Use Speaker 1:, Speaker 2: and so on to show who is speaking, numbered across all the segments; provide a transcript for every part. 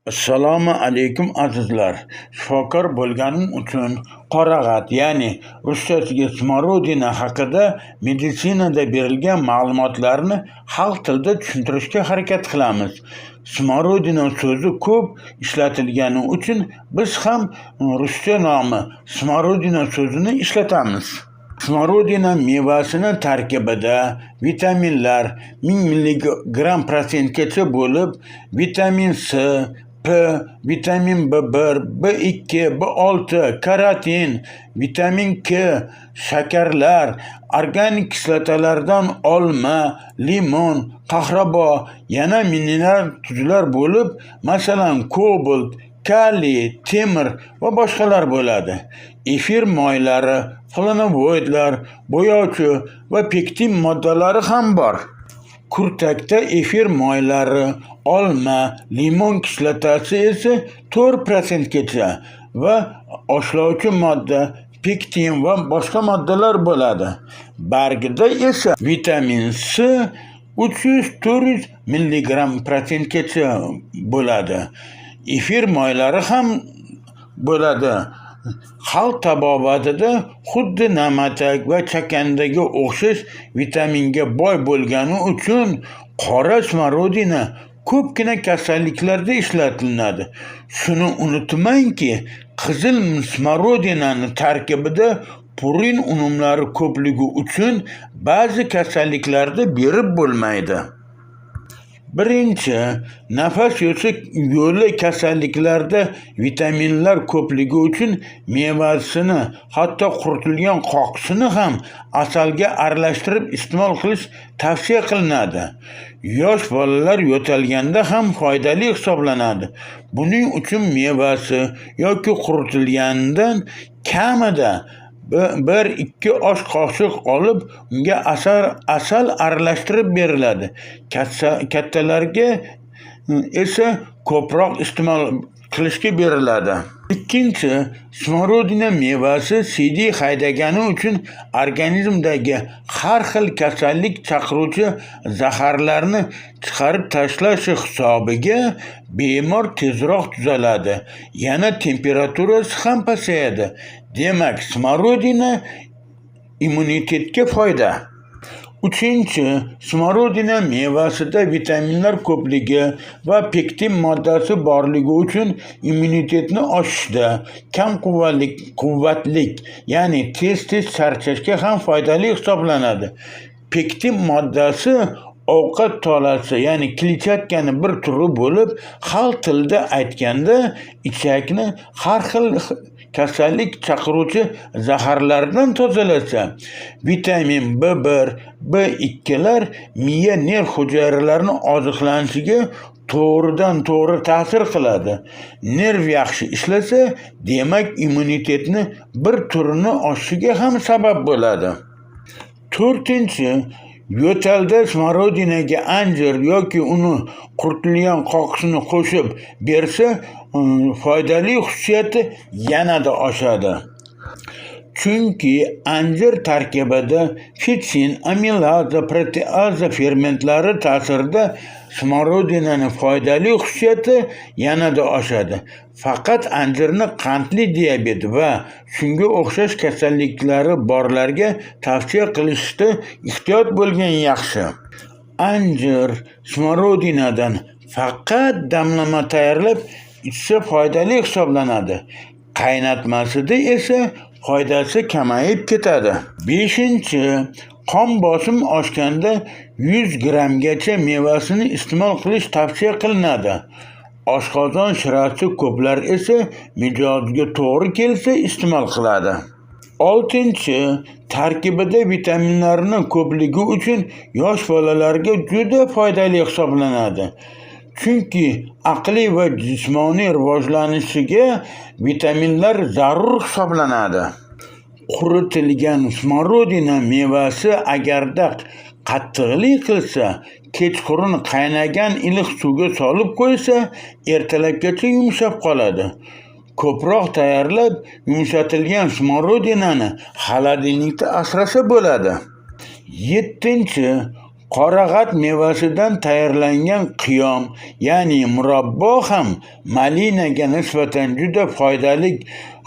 Speaker 1: Assalomu alaykum azizlar. Shifokor bo'lganim uchun qorag'at, ya'ni ruschasiga smorodina haqida meditsinada berilgan ma'lumotlarni xalq tilida tushuntirishga harakat qilamiz. Smorodina so'zi ko'p ishlatilgani uchun biz ham ruscha nomi smorodina so'zini ishlatamiz. Smorodina mevasini tarkibida vitaminlar 1000 mg/%gacha bo'lib, vitamin C, P, vitamin B1, B2, B6, karotin, vitamin K, shakarlar, organik kislotalardan olma, limon, qahrabo, yana mineral tuzlar bo'lib, masalan, kobalt, kaliy, temir va boshqalar bo'ladi. Efir moylari, flavonoidlar, bo'yovchi va pektin moddalari ham bor. Kurtakda efir moylari, olma, limon kislotasi esa 4%gacha va oshlovchi modda, pektin va boshqa moddalar bo'ladi. Bargida esa vitamin C 300-400 mg/%gacha bo'ladi. Efir moylari ham bo'ladi. Xalq tabobatida xuddi namatak va chakandagi o'xshash vitaminga boy bo'lgani uchun qora smorodina ko'pgina kasalliklarda ishlatiladi. Shuni unutmangki, qizil smorodinani tarkibida purin unumlari ko'pligi uchun ba'zi kasalliklarda berib bo'lmaydi. Birinchi, nafas yo'li kasalliklarida vitaminlar ko'pligi uchun mevasini, hatto quritilgan qoqsini ham asalga aralashtirib iste'mol qilish tavsiya qilinadi. Yosh bolalar yo'talganda ham foydali hisoblanadi. Buning uchun mevasi yoki quritilganidan kamida 1-2 osh qoshiq olib, unga asal aralashtirib beriladi. Kattalarga esa ko'proq iste'mol qilishga beriladi. Ikkinchi, smorodina mevasi CD haydagani uchun organizmdagi har xil kasallik chaqiruvchi zaharlarni chiqarib tashlashi hisobiga bemor tezroq tuzaladi. Yana temperaturasi ham pasayadi. Demak, smorodina immunitetga foyda. Uchinchi, smorodina mevasida vitaminlar ko'pligi va pektin moddasi borligi uchun immunitetni oshishda, kam quvvatlik, ya'ni tez charchashga ham foydali hisoblanadi. Pektin moddasi ovqat tolasi, ya'ni kletchatkani bir turi bo'lib, xalq tilida aytganda ichakni har xil kasallik chaqiruvchi zaharlardan tozalasa, vitamin B1, B2lar miya nerv hujayralarining oziqlanishiga to'g'ridan-to'g'ri ta'sir qiladi. Nerv yaxshi ishlasa, demak immunitetni bir turini oshishiga ham sabab bo'ladi. To'rtinchi, yo'talda smorodinaga anjir yoki uni quritilgan qoqsini qo'shib bersa, foydali xususiyati yanada oshadi. Chunki anjir tarkibida fitsin, amilaza, proteaza fermentlari ta'sirida smorodinaning foydali xususiyati yanada oshadi. Faqat anjirni qandli diabet va shunga o'xshash kasalliklari borlarga tavsiya qilishda ehtiyot bo'lgan yaxshi. Anjir smorodinadan faqat damlama tayyorlab ichsa foydali hisoblanadi. Qaynatmasida esa foydasi kamayib ketadi. Beshinchi, qon bosim oshganda 100 grammgacha mevasini iste'mol qilish tavsiya qilinadi. Oshqozon shirasi ko'plar esa mijoziga to'g'ri kelsa iste'mol qiladi. Oltinchi, tarkibida vitaminlarning ko'pligi uchun yosh bolalarga juda foydali hisoblanadi. Chunki aqliy va jismoniy rivojlanishiga vitaminlar zarur hisoblanadi. Quritilgan smorodina mevasi agarda qattiqlik qilsa, kechqurun qaynagan iliq suvga solib qo'ysa, ertalabgacha yumshab qoladi. Ko'proq tayyorlab, yumshatilgan smorodinani xolodilnikda asrasa bo'ladi. Yettinchi, Qorag'at mevasidan tayyorlangan qiyom, ya'ni murabbo ham malinaga nisbatan juda foydali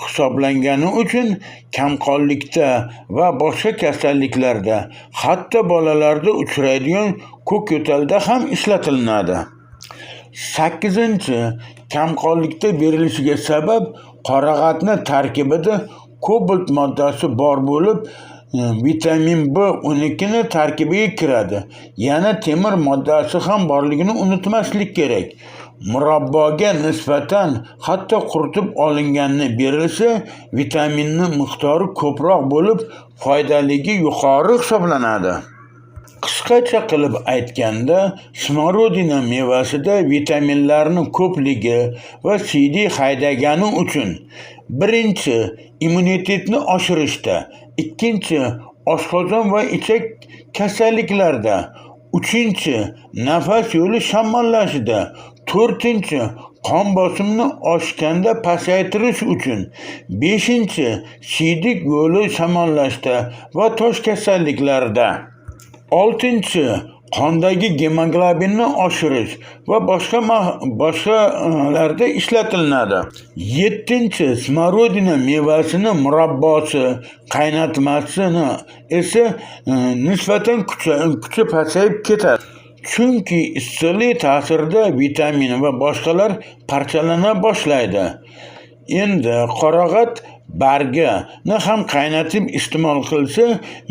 Speaker 1: hisoblangani uchun kamqonlikda va boshqa kasalliklarda, hatto bolalarda uchraydigan ko'k yo'talda ham ishlatilinadi. 8. Kamqonlikda berilishiga sabab qorag'atni tarkibida kobalt moddasi bor bo'lib, vitamin B12 ni tarkibiga kiradi. Yana temir moddasi ham borligini unutmaslik kerak. Murabboga nisbatan hatto quritib olinganini berilsa, vitaminning miqdori ko'proq bo'lib, foydaligi yuqori hisoblanadi. Qisqacha qilib aytganda, smorodina mevasida vitaminlarning ko'pligi va CD haydagani uchun 1. immunitetni oshirishda, 2. oshqozon va ichak kasalliklarida, 3. nafas yo'li shamollashida, 4. qon bosimini oshganda pasaytirish uchun, 5. siydik yo'li shamollashda va tosh kasalliklarida, 6. qondagi gemoglobinni oshirish va boshqalarda ishlatilinadi. 7. smorodina mevasini murabbosi, qaynatmasini esa nisbatan kuchi pasayib ketadi. Chunki issiqlik ta'sirida vitamin va boshqalar parchalana boshlaydi. Endi qorag'at bargini ham qaynatib iste'mol qilsa,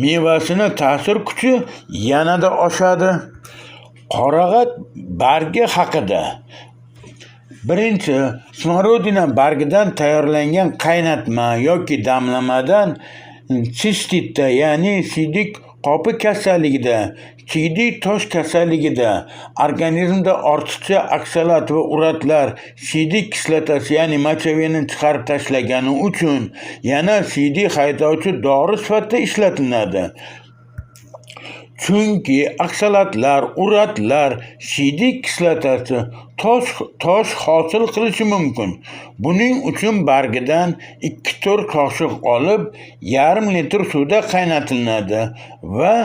Speaker 1: mevasini ta'sir kuchi yanada oshadi. Qorag'at bargi haqida. 1. Smorodina bargidan tayyorlangan qaynatma yoki damlamadan sistitda, ya'ni siydik qopi kasalligida, siydik tosh kasalligida, organizmda ortiqcha oksalat va uratlar, siydik kislotasi, ya'ni mocheveni chiqarib tashlagani uchun yana siydik haydovchi dori sifatida ishlatiladi. Chunki oksalatlar, uratlar, siydik kislotasi tosh hosil qilishi mumkin. Buning uchun bargidan 2-4 qoshiq olib, yarim litr suvda qaynatiladi va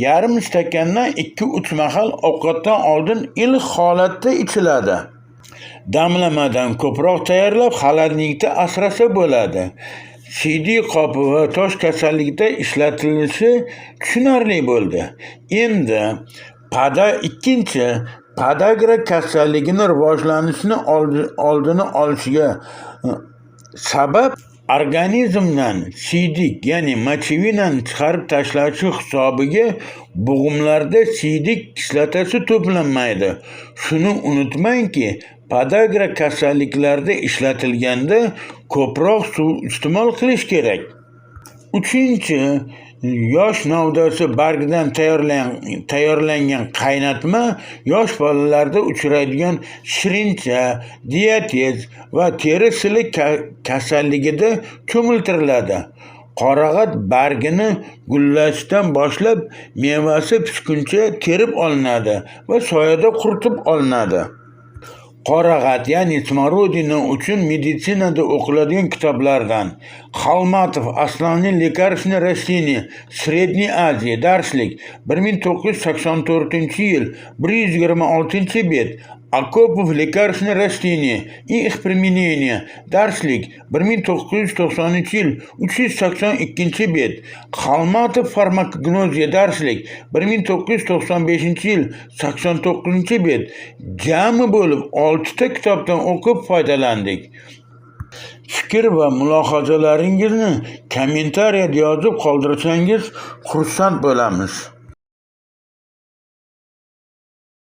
Speaker 1: yarim stakandan 2-3 mahal ovqatdan oldin iliq holatda ichiladi. Damlamadan ko'proq tayyorlab, xolodilnikda asrasa bo'ladi. Siydik qopi va tosh kasalligida ishlatilishi tushunarli bo'ldi. Endi 2. podagra kasalligining rivojlanishini oldini olishiga sabab organizmdan siydik, ya'ni mochevinani chiqarib tashlashi hisobiga bo'g'imlarda siydik kislotasi to'planmaydi. Shuni unutmangki, podagra kasalliklarda ishlatilganda ko'proq suv iste'mol qilish kerak. 3. yosh novdasi bargidan tayyorlangan qaynatma yosh bolalarda uchraydigan shirincha, diabetes va teri sili kasalligida cho'miltiriladi. Qorag'at bargini gullashdan boshlab mevasi pishguncha terib olinadi va soyada quritib olinadi. Qorag'at, ya'ni smorodina uchun meditsinada o'qiladigan kitoblardan Xolmatov Основные лекарственные растения Средней Азии, darslik 1984-yil, 126 bet. Akopov лекарственные растения и их применение, darslik 1990-yil, 382 bet. Xolmatov farmakognoziya, darslik 1995-yil, 89 bet. Jami bo'lib 6 ta kitobdan o'qib foydalandik. Fikr va mulohazalaringizni kommentariyada yozib qoldirsangiz xursand bo'lamiz.